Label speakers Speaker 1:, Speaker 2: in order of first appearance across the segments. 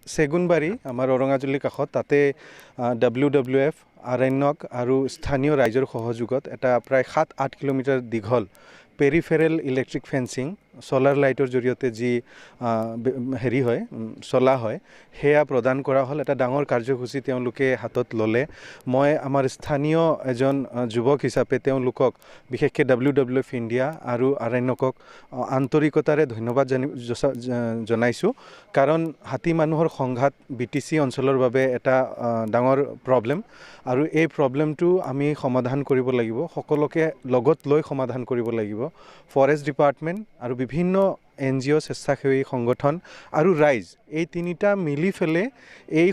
Speaker 1: চেগুনবাৰী আমাৰ অৰঙাজুলিৰ কাষত তাতে WWF আৰণ্যক আৰু স্থানীয় ৰাইজৰ সহযোগত এটা প্ৰায় 7-8 কিলোমিটাৰ দীঘল পেৰিফেৰেল ইলেক্ট্ৰিক ফেন্সিং সোলাৰ লাইটৰ জৰিয়তে যি হেৰি হয় চলা হয় সেয়া প্ৰদান কৰা হ'ল এটা ডাঙৰ কাৰ্যসূচী তেওঁলোকে হাতত ল'লে মই আমাৰ স্থানীয় এজন যুৱক হিচাপে তেওঁলোকক বিশেষকৈ WWF ইণ্ডিয়া আৰু আৰণ্যকক আন্তৰিকতাৰে ধন্যবাদ জনাইছোঁ কাৰণ হাতী মানুহৰ সংঘাত BTC অঞ্চলৰ বাবে এটা ডাঙৰ প্ৰব্লেম আৰু এই প্ৰব্লেমটো আমি সমাধান কৰিব লাগিব সকলোকে লগত লৈ সমাধান কৰিব লাগিব ফৰেষ্ট ডিপাৰ্টমেণ্ট আৰু বিভিন্ন NGO স্বেচ্ছাসেৱী সংগঠন আৰু ৰাইজ এই তিনিটা মিলি ফেলে এই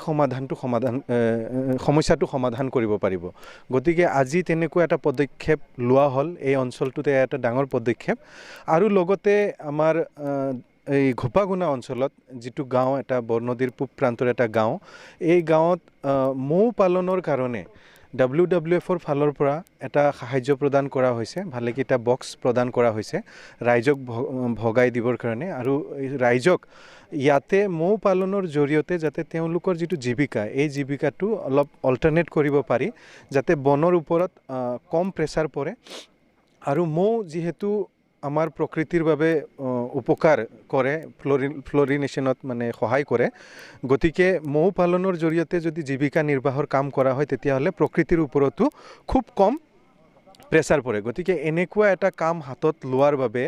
Speaker 1: সমস্যাটো সমাধান কৰিব পাৰিব গতিকে আজি তেনেকুৱা এটা পদক্ষেপ লোৱা হ'ল এই অঞ্চলটোতে এটা ডাঙৰ পদক্ষেপ আৰু লগতে আমাৰ এই ঘোপাগুনা অঞ্চলত যিটো গাঁও এটা বৰনদীৰ পূব প্ৰান্তৰ এটা গাঁও এই গাঁৱত মৌ পালনৰ কাৰণে WWFৰ ফালৰ পৰা এটা সাহায্য প্ৰদান কৰা হৈছে ভালেকেইটা বক্স প্ৰদান কৰা হৈছে ৰাইজক ভগাই দিবৰ কাৰণে আৰু ৰাইজক ইয়াতে মৌ পালনৰ জৰিয়তে যাতে তেওঁলোকৰ যিটো জীৱিকা এই জীৱিকাটো অলপ অল্টাৰনেট কৰিব পাৰি যাতে বনৰ ওপৰত কম প্ৰেছাৰ পৰে আৰু মৌ যিহেতু আমাৰ প্ৰকৃতিৰ বাবে উপকাৰ কৰে ফ্লৰিনেশ্যনত মানে সহায় কৰে গতিকে মৌ পালনৰ জৰিয়তে যদি জীৱিকা নিৰ্বাহৰ কাম কৰা হয় তেতিয়াহ'লে প্ৰকৃতিৰ ওপৰতো খুব কম প্ৰেছাৰ পৰে গতিকে এনেকুৱা এটা কাম হাতত লোৱাৰ বাবে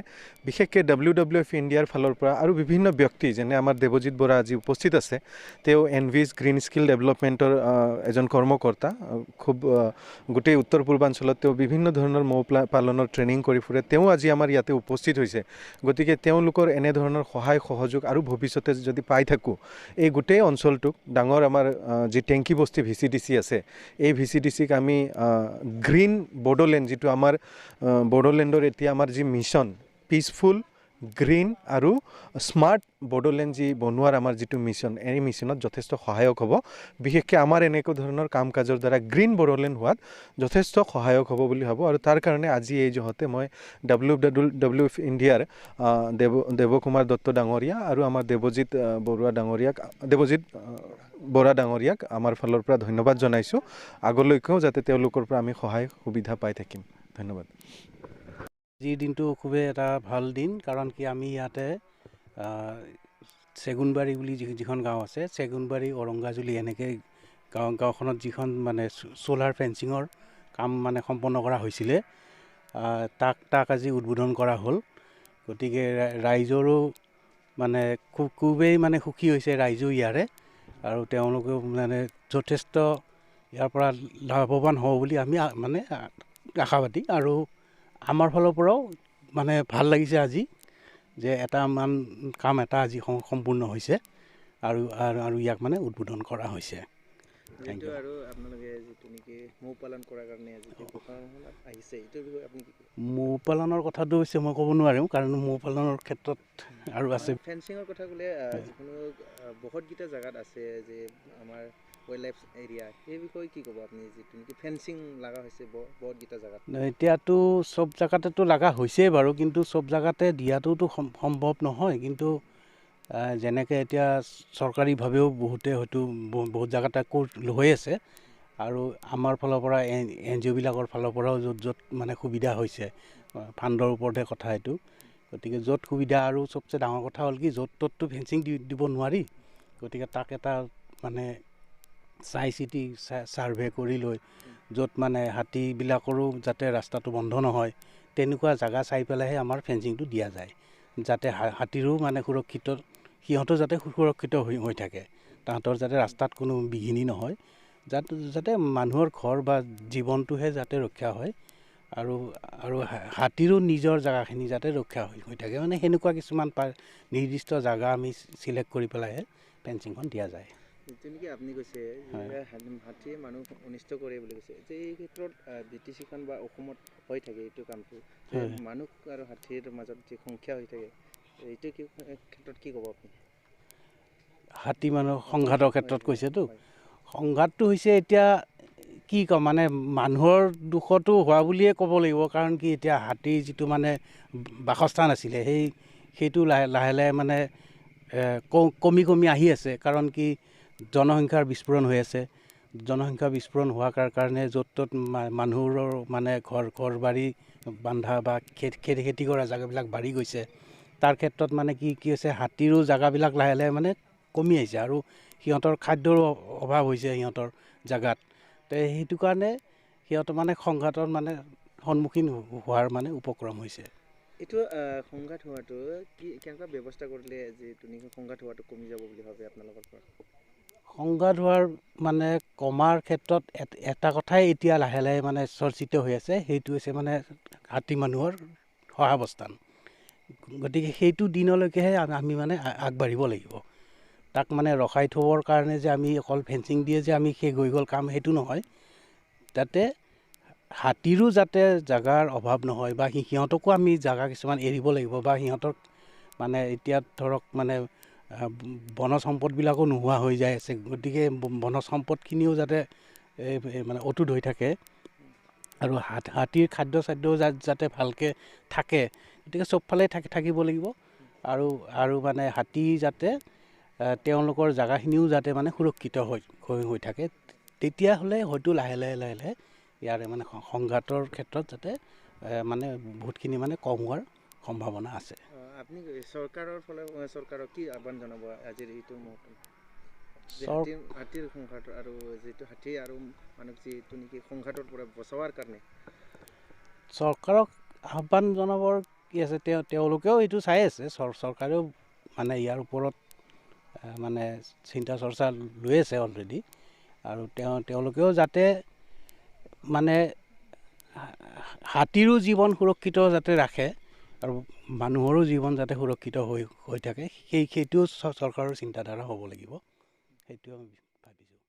Speaker 1: বিশেষকৈ WWF ইণ্ডিয়াৰ ফালৰ পৰা আৰু বিভিন্ন ব্যক্তি যেনে আমাৰ দেৱজিৎ বৰা আজি উপস্থিত আছে তেওঁ এনভিছ গ্ৰীণ স্কিল ডেভেলপমেণ্টৰ এজন কৰ্মকৰ্তা খুব গোটেই উত্তৰ পূৰ্বাঞ্চলত তেওঁ বিভিন্ন ধৰণৰ মৌ পালনৰ ট্ৰেইনিং কৰি ফুৰে তেওঁ আজি আমাৰ ইয়াতে উপস্থিত হৈছে গতিকে তেওঁলোকৰ এনেধৰণৰ সহায় সহযোগ আৰু ভৱিষ্যতে যদি পাই থাকোঁ এই গোটেই অঞ্চলটোক ডাঙৰ আমাৰ যি টেংকি বস্তি VCDC আছে এই VCDCক আমি গ্ৰীণ বড়োলেণ্ড যিটো আমাৰ বড়োলেণ্ডৰ এতিয়া আমাৰ যি মিছন পিচফুল গ্ৰীণ আৰু স্মাৰ্ট বড়োলেণ্ড যি বনোৱাৰ আমাৰ যিটো মিছন এই মিছনত যথেষ্ট সহায়ক হ'ব বিশেষকৈ আমাৰ এনেকুৱা ধৰণৰ কাম কাজৰ দ্বাৰা গ্ৰীণ বড়োলেণ্ড হোৱাত যথেষ্ট সহায়ক হ'ব বুলি ভাবোঁ আৰু তাৰ কাৰণে আজি এই জহতে মই WWF ইণ্ডিয়াৰ দেৱকুমাৰ দত্ত ডাঙৰীয়া আৰু আমাৰ দেৱজিৎ বৰা ডাঙৰীয়াক আমাৰ ফালৰ পৰা ধন্যবাদ জনাইছোঁ আগলৈকেও যাতে তেওঁলোকৰ পৰা আমি সহায় সুবিধা পাই থাকিম ধন্যবাদ
Speaker 2: আজিৰ দিনটো খুবেই এটা ভাল দিন কাৰণ কি আমি ইয়াতে চেগুনবাৰী বুলি যিখন গাঁও আছে চেগুনবাৰী অৰংগাজুলি এনেকৈ গাঁওখনত যিখন মানে সোলাৰ ফেন্সিঙৰ কাম মানে সম্পন্ন কৰা হৈছিলে তাক আজি উদ্বোধন কৰা হ'ল গতিকে ৰাইজৰো মানে খুবেই মানে সুখী হৈছে ৰাইজো ইয়াৰে আৰু তেওঁলোকেও মানে যথেষ্ট ইয়াৰ পৰা লাভৱান হ'ব বুলি আমি মানে আশাবাদী আৰু আমাৰ ফালৰ পৰাও মানে ভাল লাগিছে আজি যে এটা কাম এটা আজি সম্পূৰ্ণ হৈছে আৰু ইয়াক মানে উদ্বোধন কৰা হৈছে
Speaker 3: আৰু আপোনালোকে যিটো নেকি মৌ পালন কৰাৰ কাৰণে আজি আহিছে এইটোৰ বিষয়ে আপুনি কি
Speaker 2: মৌ পালনৰ কথাটো হৈছে মই ক'ব নোৱাৰিম কাৰণ মৌ পালনৰ ক্ষেত্ৰত আৰু আছে
Speaker 3: ফেন্সিঙৰ কথা ক'লে যিকোনো বহুতকেইটা জেগাত আছে যে আমাৰ ৱাইল্ড লাইফ এৰিয়া সেই বিষয়ে কি ক'ব আপুনি যিটো নেকি ফেন্সিং লগা হৈছে বহুতকেইটা জেগাত
Speaker 2: এতিয়াতো চব জেগাতেতো লগা হৈছেই বাৰু কিন্তু চব জেগাতে দিয়াটোতো সম্ভৱ নহয় কিন্তু যেনেকৈ এতিয়া চৰকাৰীভাৱেও বহুতে হয়তো বহুত জেগাতে হৈ আছে আৰু আমাৰ ফালৰ পৰা NGO বিলাকৰ ফালৰ পৰাও য'ত মানে সুবিধা হৈছে ফাণ্ডৰ ওপৰতহে কথা এইটো গতিকে য'ত সুবিধা আৰু চবচে ডাঙৰ কথা হ'ল কি য'ত ত'ততো ফেন্সিং দিব নোৱাৰি গতিকে তাক এটা মানে চাই চিতি ছাৰ্ভে কৰি লৈ য'ত মানে হাতীবিলাকৰো যাতে ৰাস্তাটো বন্ধ নহয় তেনেকুৱা জেগা চাই পেলাইহে আমাৰ ফেন্সিংটো দিয়া যায় যাতে হাতীৰো মানে সুৰক্ষিত সিহঁতো যাতে সুৰক্ষিত হৈ থাকে তাহাঁতৰ যাতে ৰাস্তাত কোনো বিঘিনি নহয় যাতে মানুহৰ ঘৰ বা জীৱনটোহে যাতে ৰক্ষা হয় আৰু হাতীৰো নিজৰ জেগাখিনি যাতে ৰক্ষা হৈ থাকে মানে সেনেকুৱা কিছুমান নিৰ্দিষ্ট জেগা আমি চিলেক্ট কৰি পেলাইহে ফেন্সিংখন দিয়া যায়
Speaker 3: যেনেকৈ আপুনি কৈছে হাতীয়ে মানুহ অনিষ্ট কৰে বুলি কৈছে যে এই ক্ষেত্ৰত BTCখন বা অসমত হৈ থাকে এইটো কামটো মানুহ আৰু হাতীৰ মাজত যি সংখ্যা হৈ থাকে এইটো ক্ষেত্ৰত কি ক'ব আপুনি
Speaker 2: হাতী মানুহ সংঘাতৰ ক্ষেত্ৰত কৈছেতো সংঘাতটো হৈছে এতিয়া কি ক'ম মানে মানুহৰ দুখতো হোৱা বুলিয়ে ক'ব লাগিব কাৰণ কি এতিয়া হাতীৰ যিটো মানে বাসস্থান আছিলে সেইটো লাহে লাহে মানে কমি কমি আহি আছে। কাৰণ কি জনসংখ্যাৰ বিস্ফোৰণ হৈ আছে। জনসংখ্যা বিস্ফোৰণ হোৱাৰ কাৰণে য'ত ত'ত মানুহৰ মানে ঘৰ বাৰী বান্ধা বা খেতি কৰা জেগাবিলাক বাঢ়ি গৈছে। তাৰ ক্ষেত্ৰত মানে কি হৈছে, হাতীৰো জেগাবিলাক লাহে লাহে মানে কমি আহিছে আৰু সিহঁতৰ খাদ্যৰ অভাৱ হৈছে সিহঁতৰ জেগাত। তো সেইটো কাৰণে সিহঁতৰ মানে সংঘাতৰ মানে সন্মুখীন হোৱাৰ মানে উপক্ৰম হৈছে।
Speaker 3: এইটো সংঘাত হোৱাটো কেনেকুৱা ব্যৱস্থা কৰিলে যে সংঘাত হোৱাটো কমি যাব বুলি ভাবে আপোনালোকৰ পৰা? সংঘাত
Speaker 2: হোৱাৰ মানে কমাৰ ক্ষেত্ৰত এটা কথাই এতিয়া লাহে লাহে মানে চৰ্চিত হৈ আছে, সেইটো হৈছে মানে হাতী মানুহৰ সহাৱস্থান। গতিকে সেইটো দিনলৈকেহে আমি মানে আগবাঢ়িব লাগিব। তাক মানে ৰখাই থবৰ কাৰণে যে আমি অকল ফেঞ্চিং দিয়ে যে আমি শেষ হৈ গ'ল কাম, সেইটো নহয়। তাতে হাতীৰো যাতে জেগাৰ অভাৱ নহয় বা সিহঁতকো আমি জেগা কিছুমান এৰিব লাগিব বা সিহঁতক মানে এতিয়া ধৰক মানে বনজ সম্পদবিলাকো নোহোৱা হৈ যায় আছে। গতিকে বনজ সম্পদখিনিও যাতে মানে অটুট হৈ থাকে আৰু হাতীৰ খাদ্য চাদ্যও যাতে ভালকৈ থাকে, গতিকে চবফালে থাকিব লাগিব। আৰু মানে হাতী যাতে তেওঁলোকৰ জেগাখিনিও যাতে মানে সুৰক্ষিত হৈ থাকে, তেতিয়াহ'লে হয়তো লাহে লাহে ইয়াৰে মানে সংঘাতৰ ক্ষেত্ৰত যাতে মানে বহুতখিনি মানে কম হোৱাৰ সম্ভাৱনা আছে।
Speaker 3: আপুনি চৰকাৰক কি আহ্বান জনাব আজিৰ এইটো মুহূৰ্তত? হাতীৰ সংঘাত আৰু যিটো হাতী আৰু মানুহ যিটো নেকি সংঘাতৰ পৰা বচাবৰ কাৰণে
Speaker 2: চৰকাৰক আহ্বান জনাবৰ কি আছে, তেওঁলোকেও এইটো চাই আছে। চৰকাৰেও মানে ইয়াৰ ওপৰত মানে চিন্তা চৰ্চা লৈ আছে অলৰেডি। আৰু তেওঁলোকেও যাতে মানে হাতীৰো জীৱন সুৰক্ষিত যাতে ৰাখে আৰু মানুহৰো জীৱন যাতে সুৰক্ষিত হৈ থাকে, সেইটোও চৰকাৰৰ চিন্তাধাৰা হ'ব লাগিব, সেইটোও আমি ভাবিছোঁ।